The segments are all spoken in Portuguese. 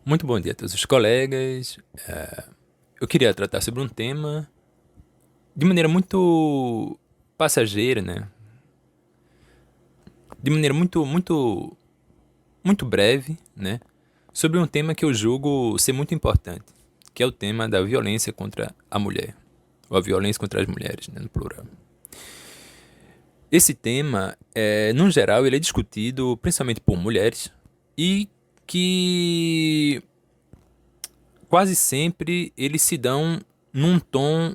Muito bom dia a todos os colegas. Eu queria tratar sobre um tema de maneira muito passageira, né? De maneira muito breve, né? Sobre um tema que eu julgo ser muito importante, que é o tema da violência contra a mulher, ou a violência contra as mulheres, né, no plural. Esse tema, no geral, ele é discutido principalmente por mulheres e que quase sempre eles se dão num tom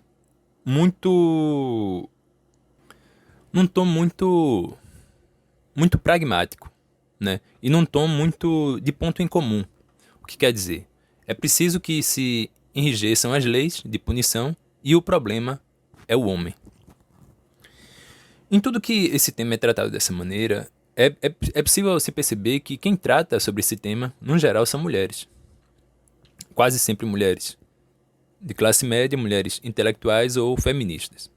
muito num tom muito pragmático, né? E num tom muito de ponto em comum. O que quer dizer? É preciso que se enrijeçam as leis de punição e o problema é o homem. Em tudo que esse tema é tratado dessa maneira, é possível se perceber que quem trata sobre esse tema, no geral, são mulheres. Quase sempre mulheres de classe média, mulheres intelectuais ou feministas.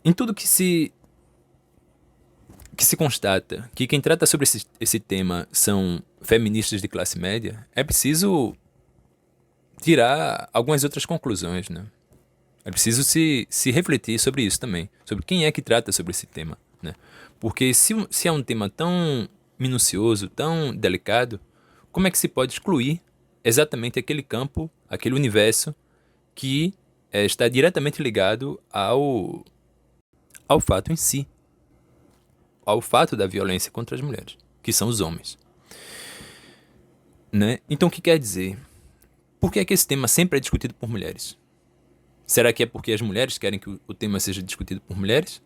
Em tudo que se constata que quem trata sobre esse tema são feministas de classe média, é preciso tirar algumas outras conclusões, né? É preciso se refletir sobre isso também, sobre quem é que trata sobre esse tema, né? Porque se é um tema tão minucioso, tão delicado, como é que se pode excluir exatamente aquele campo, aquele universo que está diretamente ligado ao fato em si, ao fato da violência contra as mulheres, que são os homens, né? Então, o que quer dizer? Por que é que esse tema sempre é discutido por mulheres? Será que é porque as mulheres querem que o tema seja discutido por mulheres?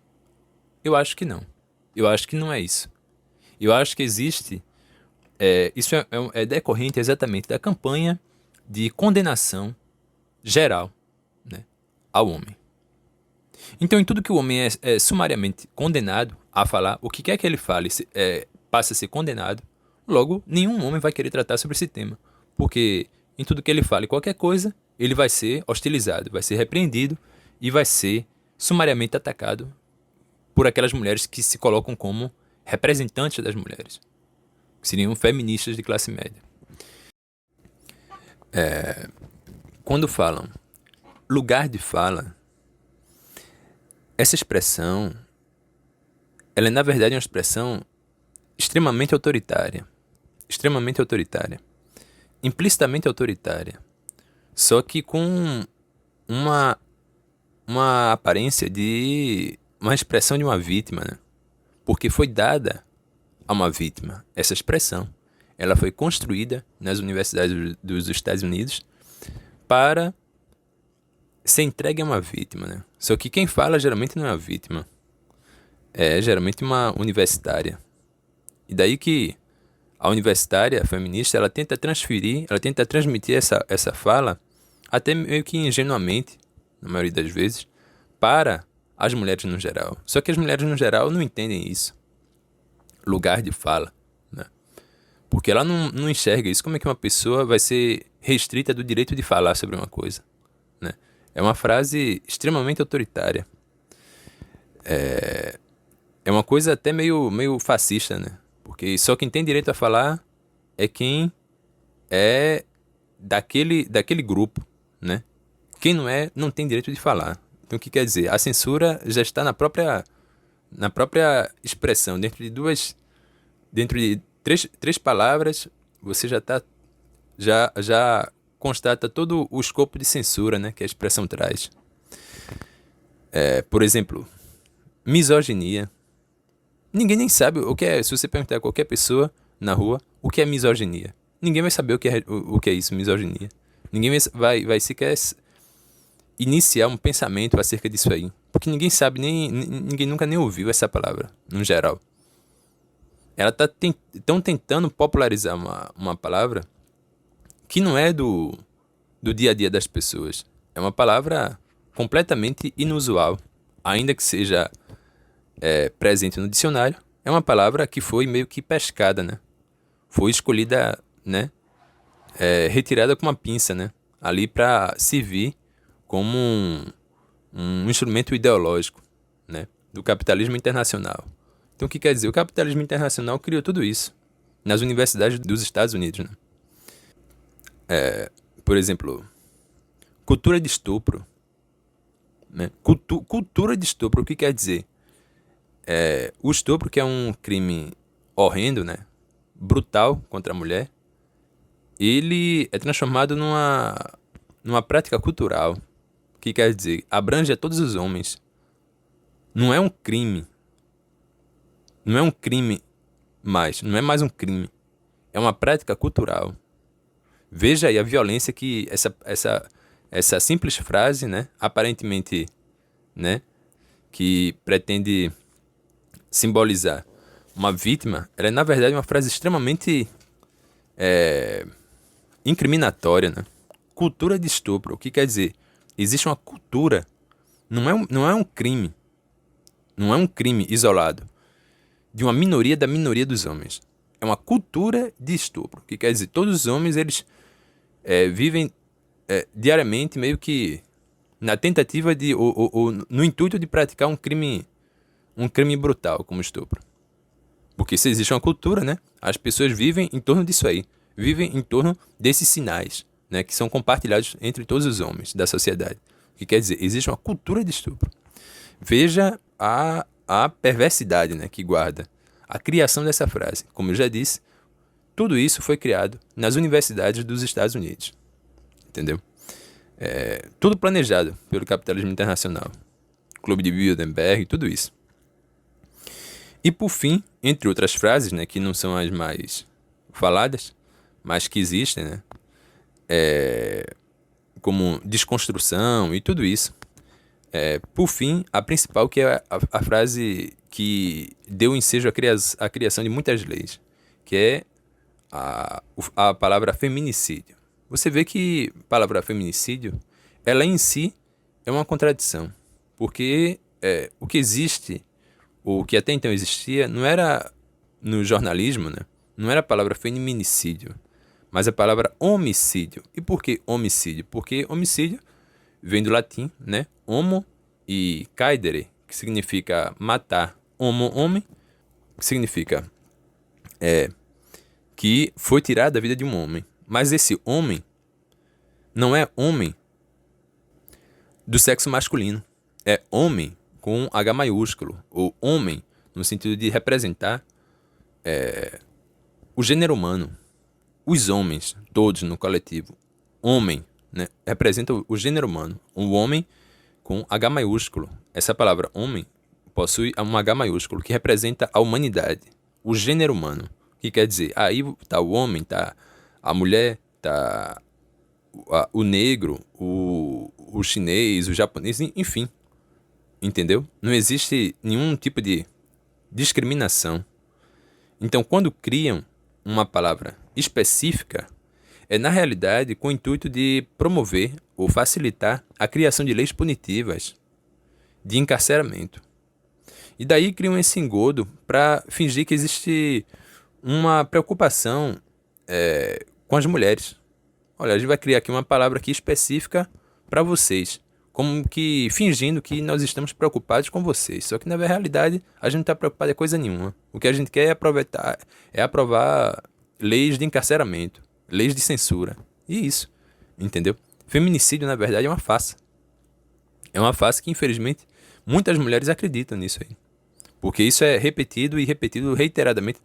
Eu acho que não. Eu acho que não é isso. Eu acho que existe. Isso é decorrente exatamente da campanha de condenação geral, né, ao homem. Então, em tudo que o homem é sumariamente condenado a falar, o que quer que ele fale passa a ser condenado, logo, nenhum homem vai querer tratar sobre esse tema. Porque em tudo que ele fale qualquer coisa, ele vai ser hostilizado, vai ser repreendido e vai ser sumariamente atacado por aquelas mulheres que se colocam como representantes das mulheres, que seriam feministas de classe média. Quando falam lugar de fala, essa expressão, ela é na verdade uma expressão extremamente autoritária, implicitamente autoritária, só que com uma, uma aparência de uma expressão de uma vítima, né? Porque foi dada a uma vítima essa expressão. Ela foi construída nas universidades dos Estados Unidos para ser entregue a uma vítima, né? Só que quem fala geralmente não é a vítima, é geralmente uma universitária. E daí que a universitária feminista, ela tenta transferir, ela tenta transmitir essa fala, até meio que ingenuamente, na maioria das vezes, para as mulheres no geral. Só que as mulheres no geral não entendem isso. Lugar de fala, né? Porque ela não enxerga isso. Como é que uma pessoa vai ser restrita do direito de falar sobre uma coisa, né? É uma frase extremamente autoritária. É uma coisa até meio fascista, né? Porque só quem tem direito a falar é quem é daquele grupo, né? Quem não é, não tem direito de falar. Então o que quer dizer? A censura já está na própria expressão. Dentro de três palavras, você já constata todo o escopo de censura, né, que a expressão traz. Por exemplo, misoginia. Ninguém nem sabe o que é. Se você perguntar a qualquer pessoa na rua o que é misoginia, ninguém vai saber o que é isso, misoginia. Ninguém vai sequer iniciar um pensamento acerca disso aí. Porque ninguém sabe, ninguém nunca nem ouviu essa palavra, no geral. Ela tão tentando popularizar uma palavra que não é do dia a dia das pessoas. É uma palavra completamente inusual. Ainda que seja presente no dicionário, é uma palavra que foi meio que pescada, né? Foi escolhida, né? Retirada com uma pinça, né? Ali para servir como um instrumento ideológico, né? Do capitalismo internacional. Então o que quer dizer? O capitalismo internacional criou tudo isso nas universidades dos Estados Unidos, né? Por exemplo, cultura de estupro, né? Cultura de estupro, o que quer dizer? O estupro, que é um crime horrendo, né? Brutal contra a mulher, ele é transformado numa prática cultural, que quer dizer, abrange a todos os homens. Não é um crime. Não é um crime mais. Não é mais um crime. É uma prática cultural. Veja aí a violência que essa simples frase, né, aparentemente, né, que pretende simbolizar uma vítima, ela é na verdade uma frase extremamente incriminatória, né? Cultura de estupro, o que quer dizer? Existe uma cultura, não é um crime, não é um crime isolado de uma minoria da minoria dos homens. É uma cultura de estupro, que quer dizer, todos os homens eles vivem diariamente meio que na tentativa de ou no intuito de praticar um crime brutal como estupro. Porque se existe uma cultura, né? As pessoas vivem em torno disso aí, vivem em torno desses sinais, né? Que são compartilhados entre todos os homens da sociedade. O que quer dizer, existe uma cultura de estupro. Veja a perversidade, né? Que guarda a criação dessa frase. Como eu já disse, tudo isso foi criado nas universidades dos Estados Unidos. Entendeu? Tudo planejado pelo capitalismo internacional. Clube de Bilderberg, tudo isso. E por fim, entre outras frases, né, que não são as mais faladas, mas que existem, né, como desconstrução e tudo isso. Por fim, a principal, que é a frase que deu ensejo à criação de muitas leis, que é a palavra feminicídio. Você vê que a palavra feminicídio, ela em si é uma contradição, porque o que existe, o que até então existia, não era no jornalismo, né? Não era a palavra feminicídio, mas a palavra homicídio. E por que homicídio? Porque homicídio vem do latim, né? Homo e caedere, que significa matar. Homo, homem, que significa que foi tirado da vida de um homem. Mas esse homem não é homem do sexo masculino. É homem com H maiúsculo, ou homem no sentido de representar o gênero humano, os homens, todos no coletivo. Homem, né, representa o gênero humano, o homem com H maiúsculo. Essa palavra homem possui um H maiúsculo que representa a humanidade, o gênero humano. O que quer dizer? Aí tá o homem, tá a mulher, tá o negro, o chinês, o japonês, enfim. Entendeu? Não existe nenhum tipo de discriminação. Então, quando criam uma palavra específica, é na realidade com o intuito de promover ou facilitar a criação de leis punitivas de encarceramento. E daí criam esse engodo para fingir que existe uma preocupação com as mulheres. Olha, a gente vai criar aqui uma palavra aqui específica para vocês, como que fingindo que nós estamos preocupados com vocês. Só que na realidade a gente não está preocupado com coisa nenhuma. O que a gente quer é aprovar leis de encarceramento, leis de censura. E isso, entendeu? Feminicídio na verdade é uma farsa. É uma farsa que infelizmente muitas mulheres acreditam nisso aí. Porque isso é repetido e repetido reiteradamente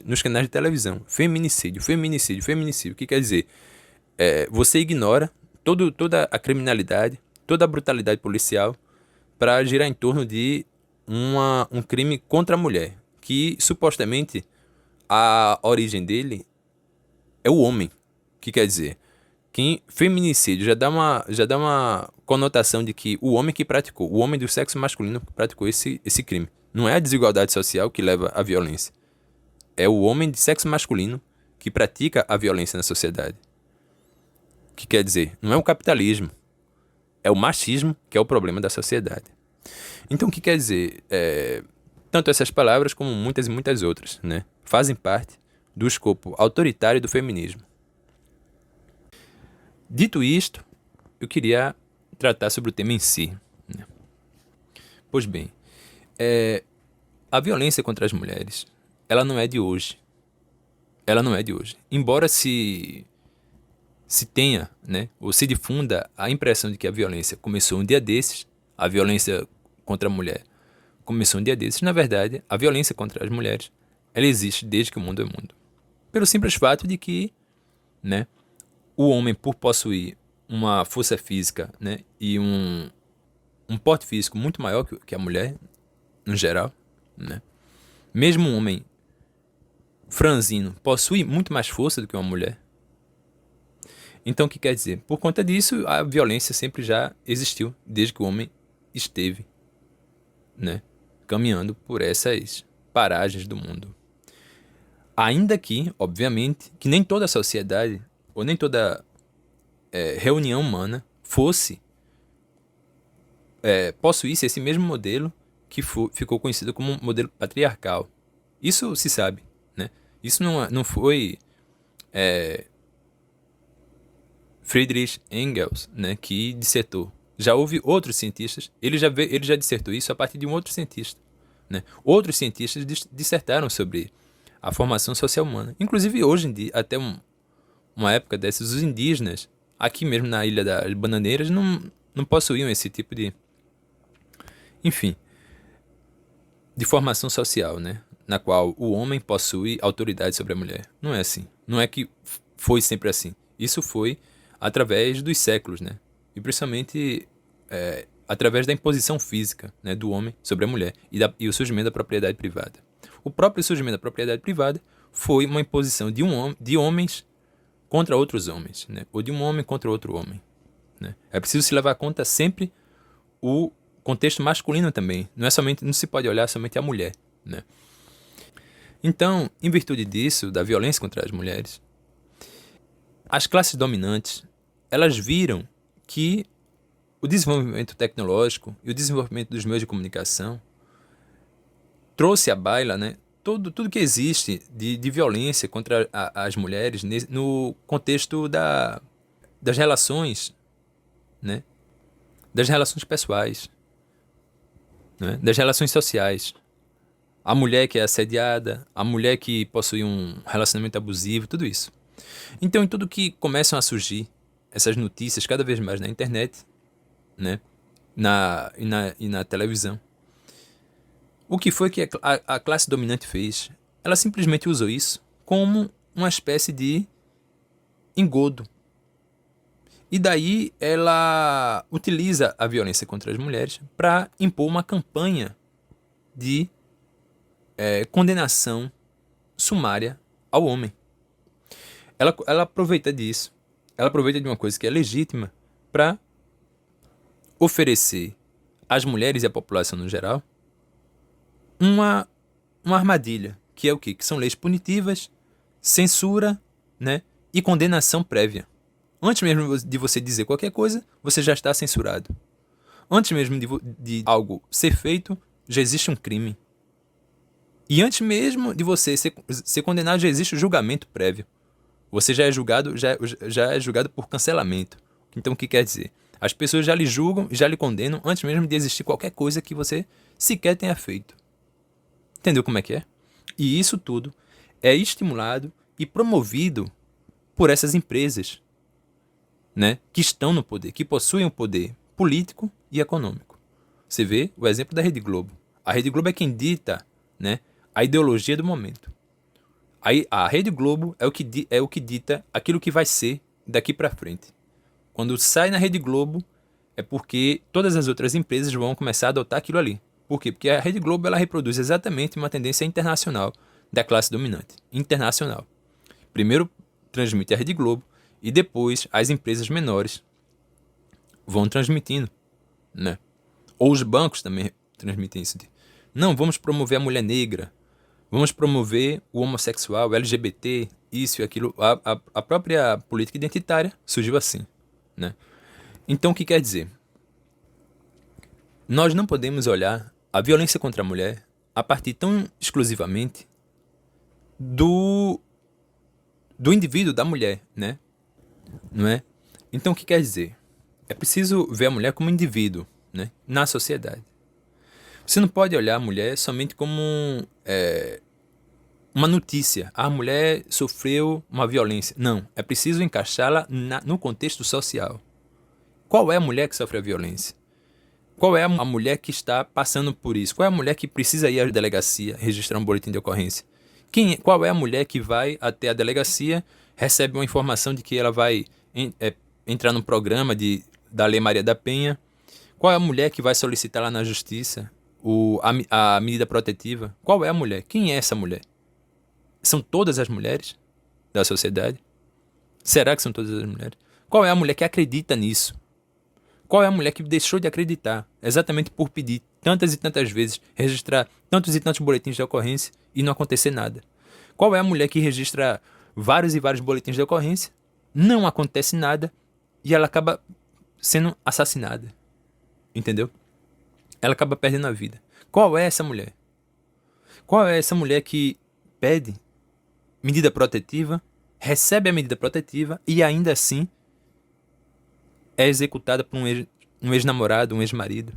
nos canais de televisão. Feminicídio, feminicídio, feminicídio. O que quer dizer? Você ignora toda a criminalidade, toda a brutalidade policial para girar em torno de um crime contra a mulher, que supostamente a origem dele é o homem. O que quer dizer? Que feminicídio já dá uma conotação de que o homem que praticou, o homem do sexo masculino que praticou esse crime. Não é a desigualdade social que leva à violência. É o homem de sexo masculino que pratica a violência na sociedade. O que quer dizer? Não é o capitalismo. É o machismo que é o problema da sociedade. Então, o que quer dizer? Tanto essas palavras como muitas e muitas outras, né, fazem parte do escopo autoritário do feminismo. Dito isto, eu queria tratar sobre o tema em si, né? Pois bem, a violência contra as mulheres, ela não é de hoje. Ela não é de hoje. Embora se se tenha, né, ou se difunda a impressão de que a violência começou um dia desses, a violência contra a mulher começou um dia desses, na verdade, a violência contra as mulheres, ela existe desde que o mundo é mundo. Pelo simples fato de que, né, o homem, por possuir uma força física, né, e um porte físico muito maior que a mulher, no geral, né, mesmo um homem franzino possui muito mais força do que uma mulher. Então, o que quer dizer? Por conta disso, a violência sempre já existiu, desde que o homem esteve, né, caminhando por essas paragens do mundo. Ainda que, obviamente, que nem toda a sociedade, ou nem toda reunião humana possuísse esse mesmo modelo que ficou conhecido como um modelo patriarcal. Isso se sabe, né? Isso não foi Friedrich Engels, né, que dissertou. Já houve outros cientistas, ele já dissertou isso a partir de um outro cientista, né? Outros cientistas dissertaram sobre a formação social humana. Inclusive hoje em dia, até uma época dessas, os indígenas, aqui mesmo na Ilha das Bananeiras, não possuíam esse tipo enfim, de formação social, né? Na qual o homem possui autoridade sobre a mulher. Não é assim. Não é que foi sempre assim. Isso foi através dos séculos, né? E principalmente através da imposição física, né, do homem sobre a mulher e o surgimento da propriedade privada. O próprio surgimento da propriedade privada foi uma imposição de homens contra outros homens, né? Ou de um homem contra outro homem, né? É preciso se levar em conta sempre o contexto masculino também. Não se pode olhar somente a mulher, né? Então, em virtude disso, da violência contra as mulheres, as classes dominantes, elas viram que o desenvolvimento tecnológico e o desenvolvimento dos meios de comunicação trouxe à baila, né, tudo que existe de violência contra as mulheres no contexto das relações, né, das relações pessoais, né, das relações sociais. A mulher que é assediada, a mulher que possui um relacionamento abusivo, tudo isso. Então, em tudo que começam a surgir essas notícias cada vez mais na internet, né, e na televisão, o que foi que a classe dominante fez? Ela simplesmente usou isso como uma espécie de engodo. E daí ela utiliza a violência contra as mulheres para impor uma campanha de condenação sumária ao homem. Ela aproveita disso. Ela aproveita de uma coisa que é legítima para oferecer às mulheres e à população no geral uma armadilha, que é o quê? Que são leis punitivas, censura, né, e condenação prévia. Antes mesmo de você dizer qualquer coisa, você já está censurado. Antes mesmo de algo ser feito, já existe um crime. E antes mesmo de você ser condenado, já existe o julgamento prévio. Você já é julgado por cancelamento. Então, o que quer dizer? As pessoas já lhe julgam, já lhe condenam antes mesmo de existir qualquer coisa que você sequer tenha feito. Entendeu como é que é? E isso tudo é estimulado e promovido por essas empresas, né, que estão no poder, que possuem o poder político e econômico. Você vê o exemplo da Rede Globo. A Rede Globo é quem dita, né, a ideologia do momento. Aí a Rede Globo é o que dita aquilo que vai ser daqui para frente. Quando sai na Rede Globo, é porque todas as outras empresas vão começar a adotar aquilo ali. Por quê? Porque a Rede Globo ela reproduz exatamente uma tendência internacional da classe dominante. Internacional. Primeiro transmite a Rede Globo e depois as empresas menores vão transmitindo, né? Ou os bancos também transmitem isso. Não, vamos promover a mulher negra, vamos promover o homossexual, o LGBT, isso e aquilo. A própria política identitária surgiu assim, né? Então, o que quer dizer? Nós não podemos olhar a violência contra a mulher a partir tão exclusivamente do indivíduo, da mulher, né? Não é? Então, o que quer dizer? É preciso ver a mulher como indivíduo, né, na sociedade. Você não pode olhar a mulher somente como uma notícia. A mulher sofreu uma violência. Não, é preciso encaixá-la no contexto social. Qual é a mulher que sofre a violência? Qual é a mulher que está passando por isso? Qual é a mulher que precisa ir à delegacia registrar um boletim de ocorrência? Qual é a mulher que vai até a delegacia, recebe uma informação de que ela vai entrar no programa da Lei Maria da Penha? Qual é a mulher que vai solicitar lá na justiça a medida protetiva? Qual é a mulher? Quem é essa mulher? São todas as mulheres da sociedade? Será que são todas as mulheres? Qual é a mulher que acredita nisso? Qual é a mulher que deixou de acreditar exatamente por pedir tantas e tantas vezes, registrar tantos e tantos boletins de ocorrência e não acontecer nada? Qual é a mulher que registra vários e vários boletins de ocorrência, não acontece nada e ela acaba sendo assassinada? Entendeu? Ela acaba perdendo a vida. Qual é essa mulher? Qual é essa mulher que pede medida protetiva, recebe a medida protetiva e ainda assim é executada por um ex-namorado, um ex-marido?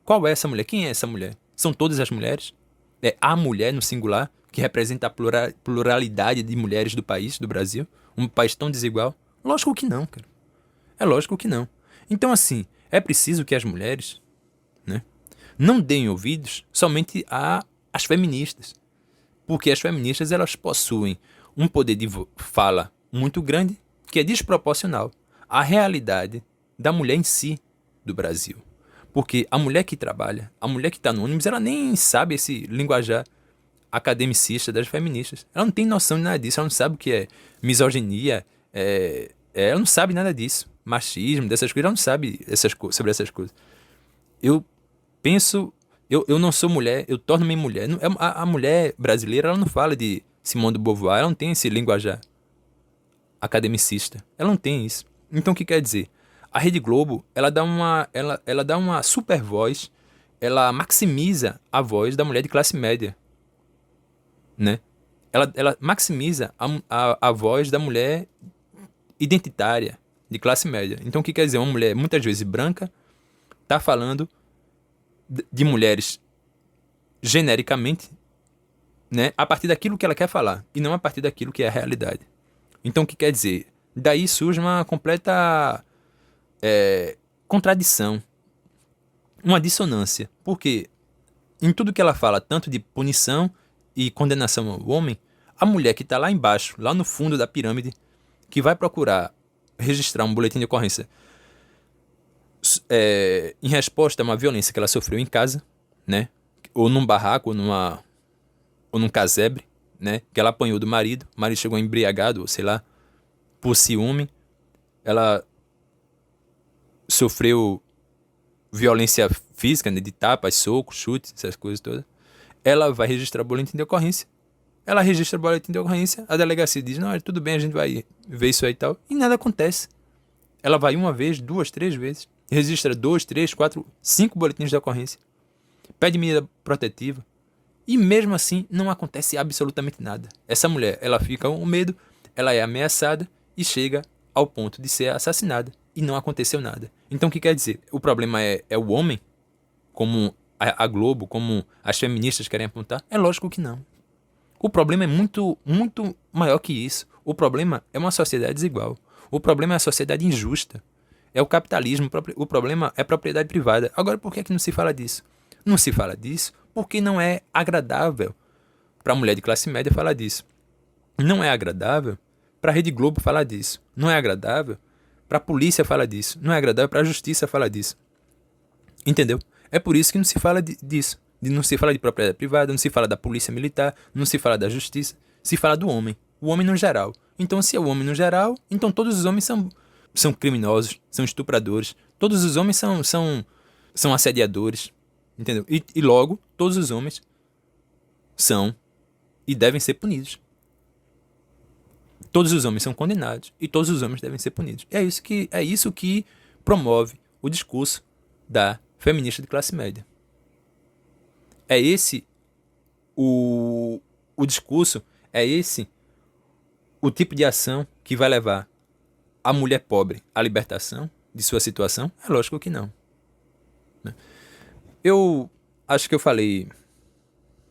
Qual é essa mulher? Quem é essa mulher? São todas as mulheres? É a mulher no singular que representa a pluralidade de mulheres do país, do Brasil? Um país tão desigual? Lógico que não, cara. É lógico que não. Então, assim, é preciso que as mulheres, né, não deem ouvidos somente às feministas. Porque as feministas, elas possuem um poder de fala muito grande que é desproporcional à realidade da mulher em si do Brasil. Porque a mulher que trabalha, a mulher que está no ônibus, ela nem sabe esse linguajar academicista das feministas. Ela não tem noção de nada disso, ela não sabe o que é misoginia, ela não sabe nada disso. Machismo, dessas coisas, ela não sabe sobre essas coisas. Eu penso, eu não sou mulher, eu torno-me mulher. A mulher brasileira, ela não fala de Simone de Beauvoir, ela não tem esse linguajar academicista. Ela não tem isso. Então o que quer dizer? A Rede Globo, ela dá uma super voz, ela maximiza a voz da mulher de classe média, né? Ela maximiza a voz da mulher identitária de classe média. Então o que quer dizer? Uma mulher muitas vezes branca tá falando de mulheres genericamente, né, a partir daquilo que ela quer falar e não a partir daquilo que é a realidade. Então o que quer dizer? Daí surge uma completa contradição, uma dissonância, porque em tudo que ela fala, tanto de punição e condenação ao homem, a mulher que está lá embaixo, lá no fundo da pirâmide, que vai procurar registrar um boletim de ocorrência em resposta a uma violência que ela sofreu em casa, né, ou num barraco, ou num casebre, né, que ela apanhou do marido, o marido chegou embriagado, ou sei lá, por ciúme, ela sofreu violência física, né, de tapas, socos, chutes, essas coisas todas. Ela vai registrar boletim de ocorrência. Ela registra boletim de ocorrência, a delegacia diz, não, tudo bem, a gente vai ver isso aí e tal, e nada acontece. Ela vai uma vez, duas, três vezes, registra 2, 3, 4, 5 boletins de ocorrência, pede medida protetiva, e mesmo assim não acontece absolutamente nada. Essa mulher, ela fica com medo, ela é ameaçada e chega ao ponto de ser assassinada e não aconteceu nada. Então o que quer dizer? O problema é o homem, como a Globo, como as feministas querem apontar? É lógico que não. O problema é muito, muito maior que isso. O problema é uma sociedade desigual. O problema é a sociedade injusta. É o capitalismo. O problema é a propriedade privada. Agora, por que é que não se fala disso? Não se fala disso porque não é agradável para a mulher de classe média falar disso. Não é agradável para a Rede Globo falar disso. Não é agradável para a polícia falar disso. Não é agradável para a justiça falar disso. Entendeu? É por isso que não se fala disso. Não se fala de propriedade privada, não se fala da polícia militar, não se fala da justiça. Se fala do homem. O homem no geral. Então, se é o homem no geral, então todos os homens são criminosos, são estupradores. Todos os homens são assediadores. Entendeu? E logo, todos os homens são e devem ser punidos. Todos os homens são condenados e todos os homens devem ser punidos. É isso que promove o discurso da feminista de classe média. É esse o discurso, é esse o tipo de ação que vai levar a mulher pobre à libertação de sua situação? É lógico que não. Eu acho que eu falei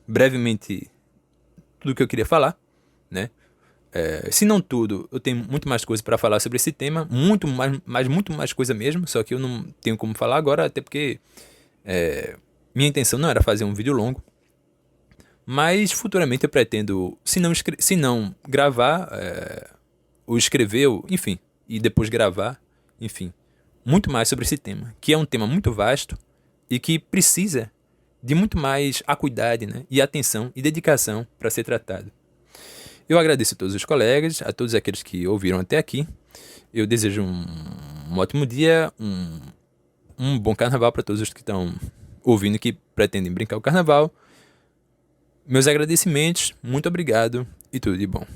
brevemente tudo que eu queria falar, né? Se não tudo, eu tenho muito mais coisa para falar sobre esse tema, muito mais coisa mesmo, só que eu não tenho como falar agora, até porque minha intenção não era fazer um vídeo longo, mas futuramente eu pretendo, se não gravar, ou escrever, enfim, e depois gravar, enfim, muito mais sobre esse tema, que é um tema muito vasto e que precisa de muito mais acuidade, né, e atenção e dedicação para ser tratado. Eu agradeço a todos os colegas, a todos aqueles que ouviram até aqui. Eu desejo um ótimo dia, um bom carnaval para todos os que estão ouvindo e que pretendem brincar o carnaval. Meus agradecimentos, muito obrigado e tudo de bom.